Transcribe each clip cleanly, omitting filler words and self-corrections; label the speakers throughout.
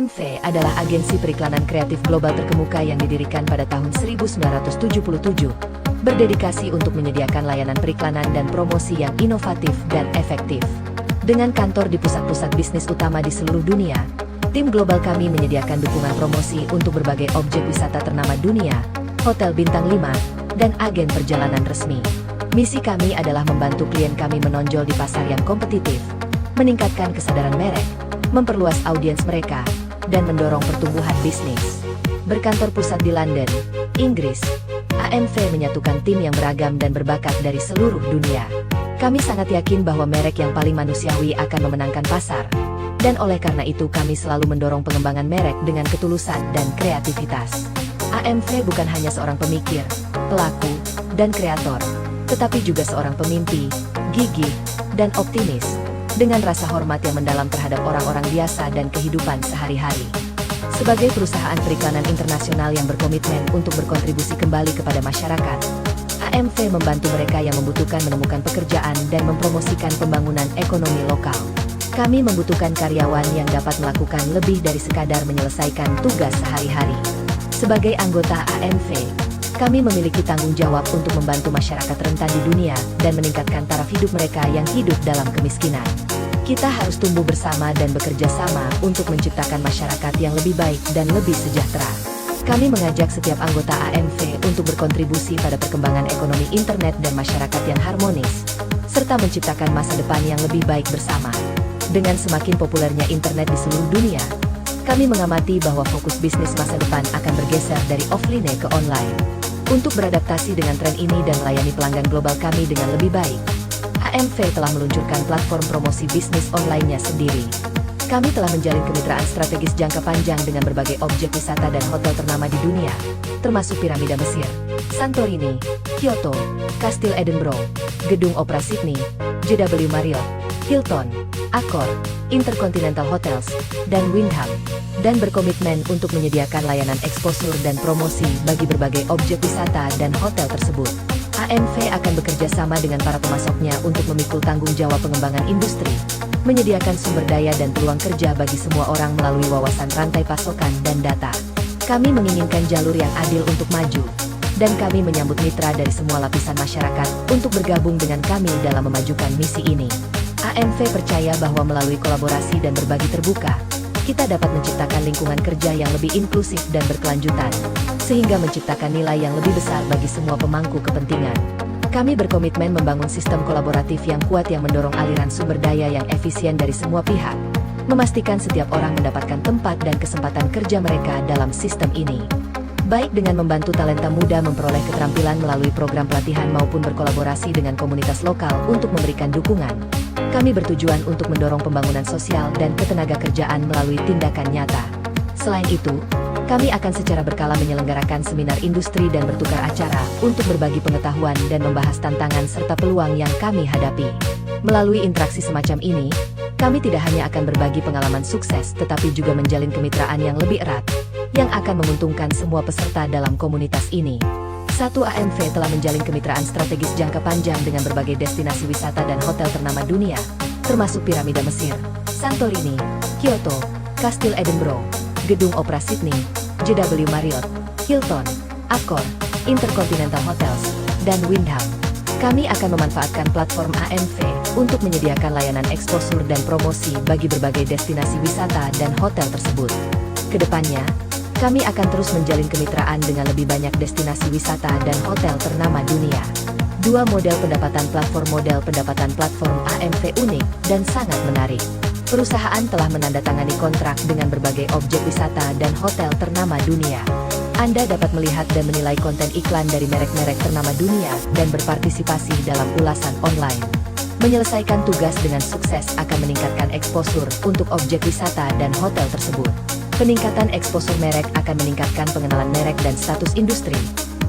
Speaker 1: AMV adalah agensi periklanan kreatif global terkemuka yang didirikan pada tahun 1977, berdedikasi untuk menyediakan layanan periklanan dan promosi yang inovatif dan efektif. Dengan kantor di pusat-pusat bisnis utama di seluruh dunia, tim global kami menyediakan dukungan promosi untuk berbagai objek wisata ternama dunia, hotel bintang 5, dan agen perjalanan resmi. Misi kami adalah membantu klien kami menonjol di pasar yang kompetitif, meningkatkan kesadaran merek, memperluas audiens mereka, dan mendorong pertumbuhan bisnis. Berkantor pusat di London, Inggris, AMV menyatukan tim yang beragam dan berbakat dari seluruh dunia. Kami sangat yakin bahwa merek yang paling manusiawi akan memenangkan pasar, dan oleh karena itu kami selalu mendorong pengembangan merek dengan ketulusan dan kreativitas. AMV bukan hanya seorang pemikir, pelaku, dan kreator, tetapi juga seorang pemimpi, gigih, dan optimis, dengan rasa hormat yang mendalam terhadap orang-orang biasa dan kehidupan sehari-hari. Sebagai perusahaan periklanan internasional yang berkomitmen untuk berkontribusi kembali kepada masyarakat, AMV membantu mereka yang membutuhkan menemukan pekerjaan dan mempromosikan pembangunan ekonomi lokal. Kami membutuhkan karyawan yang dapat melakukan lebih dari sekadar menyelesaikan tugas sehari-hari. Sebagai anggota AMV, kami memiliki tanggung jawab untuk membantu masyarakat rentan di dunia dan meningkatkan taraf hidup mereka yang hidup dalam kemiskinan. Kita harus tumbuh bersama dan bekerja sama untuk menciptakan masyarakat yang lebih baik dan lebih sejahtera. Kami mengajak setiap anggota AMV untuk berkontribusi pada perkembangan ekonomi internet dan masyarakat yang harmonis, serta menciptakan masa depan yang lebih baik bersama. Dengan semakin populernya internet di seluruh dunia, kami mengamati bahwa fokus bisnis masa depan akan bergeser dari offline ke online. Untuk beradaptasi dengan tren ini dan melayani pelanggan global kami dengan lebih baik, AMV telah meluncurkan platform promosi bisnis online-nya sendiri. Kami telah menjalin kemitraan strategis jangka panjang dengan berbagai objek wisata dan hotel ternama di dunia, termasuk Piramida Mesir, Santorini, Kyoto, Kastil Edinburgh, Gedung Opera Sydney, JW Marriott, Hilton, Accor, Intercontinental Hotels, dan Wyndham, dan berkomitmen untuk menyediakan layanan eksposur dan promosi bagi berbagai objek wisata dan hotel tersebut. AMV akan bekerja sama dengan para pemasoknya untuk memikul tanggung jawab pengembangan industri, menyediakan sumber daya dan peluang kerja bagi semua orang melalui wawasan rantai pasokan dan data. Kami menginginkan jalur yang adil untuk maju, dan kami menyambut mitra dari semua lapisan masyarakat untuk bergabung dengan kami dalam memajukan misi ini. AMV percaya bahwa melalui kolaborasi dan berbagi terbuka, kita dapat menciptakan lingkungan kerja yang lebih inklusif dan berkelanjutan, sehingga menciptakan nilai yang lebih besar bagi semua pemangku kepentingan. Kami berkomitmen membangun sistem kolaboratif yang kuat yang mendorong aliran sumber daya yang efisien dari semua pihak, memastikan setiap orang mendapatkan tempat dan kesempatan kerja mereka dalam sistem ini. Baik dengan membantu talenta muda memperoleh keterampilan melalui program pelatihan maupun berkolaborasi dengan komunitas lokal untuk memberikan dukungan. Kami bertujuan untuk mendorong pembangunan sosial dan ketenagakerjaan melalui tindakan nyata. Selain itu, kami akan secara berkala menyelenggarakan seminar industri dan bertukar acara untuk berbagi pengetahuan dan membahas tantangan serta peluang yang kami hadapi. Melalui interaksi semacam ini, kami tidak hanya akan berbagi pengalaman sukses tetapi juga menjalin kemitraan yang lebih erat, yang akan menguntungkan semua peserta dalam komunitas ini. AMV telah menjalin kemitraan strategis jangka panjang dengan berbagai destinasi wisata dan hotel ternama dunia, termasuk Piramida Mesir, Santorini, Kyoto, Kastil Edinburgh, Gedung Opera Sydney, JW Marriott, Hilton, Accor, Intercontinental Hotels, dan Wyndham. Kami akan memanfaatkan platform AMV untuk menyediakan layanan eksposur dan promosi bagi berbagai destinasi wisata dan hotel tersebut. Kedepannya, kami akan terus menjalin kemitraan dengan lebih banyak destinasi wisata dan hotel ternama dunia. Dua model pendapatan platform AMV unik dan sangat menarik. Perusahaan telah menandatangani kontrak dengan berbagai objek wisata dan hotel ternama dunia. Anda dapat melihat dan menilai konten iklan dari merek-merek ternama dunia dan berpartisipasi dalam ulasan online. Menyelesaikan tugas dengan sukses akan meningkatkan eksposur untuk objek wisata dan hotel tersebut. Peningkatan eksposur merek akan meningkatkan pengenalan merek dan status industri,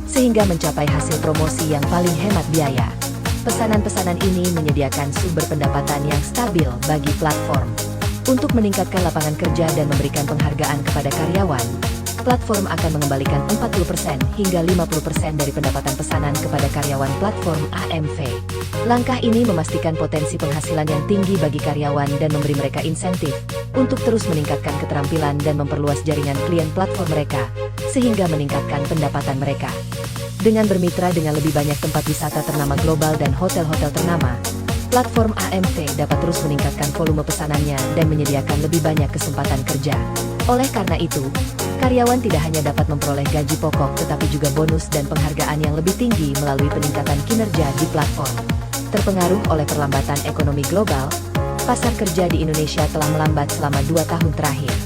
Speaker 1: sehingga mencapai hasil promosi yang paling hemat biaya. Pesanan-pesanan ini menyediakan sumber pendapatan yang stabil bagi platform. Untuk meningkatkan lapangan kerja dan memberikan penghargaan kepada karyawan, platform akan mengembalikan 40% hingga 50% dari pendapatan pesanan kepada karyawan platform AMV. Langkah ini memastikan potensi penghasilan yang tinggi bagi karyawan dan memberi mereka insentif untuk terus meningkatkan keterampilan dan memperluas jaringan klien platform mereka, sehingga meningkatkan pendapatan mereka. Dengan bermitra dengan lebih banyak tempat wisata ternama global dan hotel-hotel ternama, platform AMV dapat terus meningkatkan volume pesanannya dan menyediakan lebih banyak kesempatan kerja. Oleh karena itu, karyawan tidak hanya dapat memperoleh gaji pokok tetapi juga bonus dan penghargaan yang lebih tinggi melalui peningkatan kinerja di platform. Terpengaruh oleh perlambatan ekonomi global, pasar kerja di Indonesia telah melambat selama 2 tahun terakhir.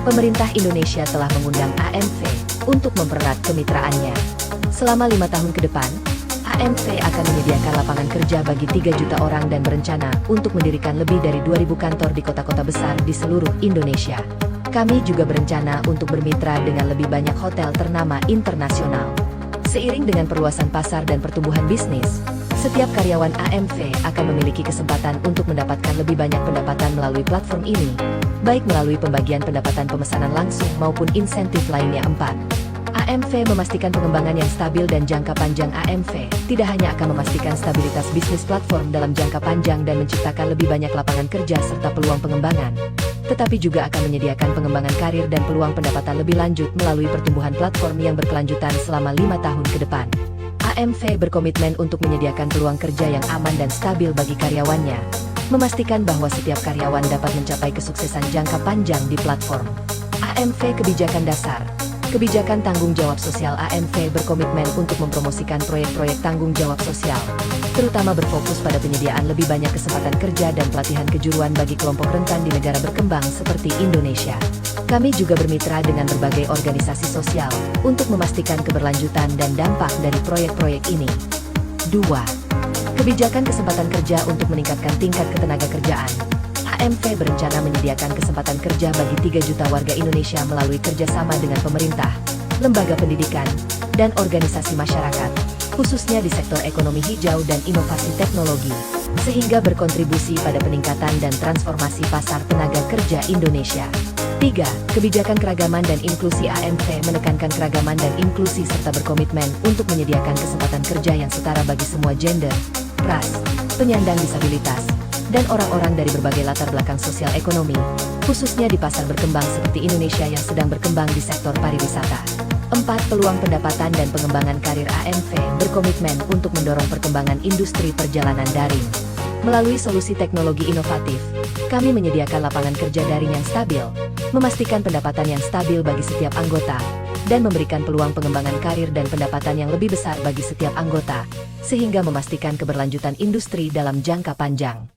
Speaker 1: Pemerintah Indonesia telah mengundang AMV untuk mempererat kemitraannya. Selama 5 tahun ke depan, AMV akan menyediakan lapangan kerja bagi 3 juta orang dan berencana untuk mendirikan lebih dari 2.000 kantor di kota-kota besar di seluruh Indonesia. Kami juga berencana untuk bermitra dengan lebih banyak hotel ternama internasional. Seiring dengan perluasan pasar dan pertumbuhan bisnis, setiap karyawan AMV akan memiliki kesempatan untuk mendapatkan lebih banyak pendapatan melalui platform ini, baik melalui pembagian pendapatan pemesanan langsung maupun insentif lainnya. 4. AMV memastikan pengembangan yang stabil dan jangka panjang. AMV tidak hanya akan memastikan stabilitas bisnis platform dalam jangka panjang dan menciptakan lebih banyak lapangan kerja serta peluang pengembangan, tetapi juga akan menyediakan pengembangan karir dan peluang pendapatan lebih lanjut melalui pertumbuhan platform yang berkelanjutan selama 5 tahun ke depan. AMV berkomitmen untuk menyediakan peluang kerja yang aman dan stabil bagi karyawannya, memastikan bahwa setiap karyawan dapat mencapai kesuksesan jangka panjang di platform. AMV Kebijakan Dasar. Kebijakan tanggung jawab sosial. AMV berkomitmen untuk mempromosikan proyek-proyek tanggung jawab sosial, terutama berfokus pada penyediaan lebih banyak kesempatan kerja dan pelatihan kejuruan bagi kelompok rentan di negara berkembang seperti Indonesia. Kami juga bermitra dengan berbagai organisasi sosial untuk memastikan keberlanjutan dan dampak dari proyek-proyek ini. 2. Kebijakan kesempatan kerja untuk meningkatkan tingkat ketenagakerjaan. AMV berencana menyediakan kesempatan kerja bagi 3 juta warga Indonesia melalui kerjasama dengan pemerintah, lembaga pendidikan, dan organisasi masyarakat, khususnya di sektor ekonomi hijau dan inovasi teknologi, sehingga berkontribusi pada peningkatan dan transformasi pasar tenaga kerja Indonesia. 3. Kebijakan keragaman dan inklusi. AMV menekankan keragaman dan inklusi serta berkomitmen untuk menyediakan kesempatan kerja yang setara bagi semua gender, ras, penyandang disabilitas, dan orang-orang dari berbagai latar belakang sosial ekonomi, khususnya di pasar berkembang seperti Indonesia yang sedang berkembang di sektor pariwisata. 4. Peluang pendapatan dan pengembangan karir. AMV berkomitmen untuk mendorong perkembangan industri perjalanan daring. Melalui solusi teknologi inovatif, kami menyediakan lapangan kerja daring yang stabil, memastikan pendapatan yang stabil bagi setiap anggota, dan memberikan peluang pengembangan karir dan pendapatan yang lebih besar bagi setiap anggota, sehingga memastikan keberlanjutan industri dalam jangka panjang.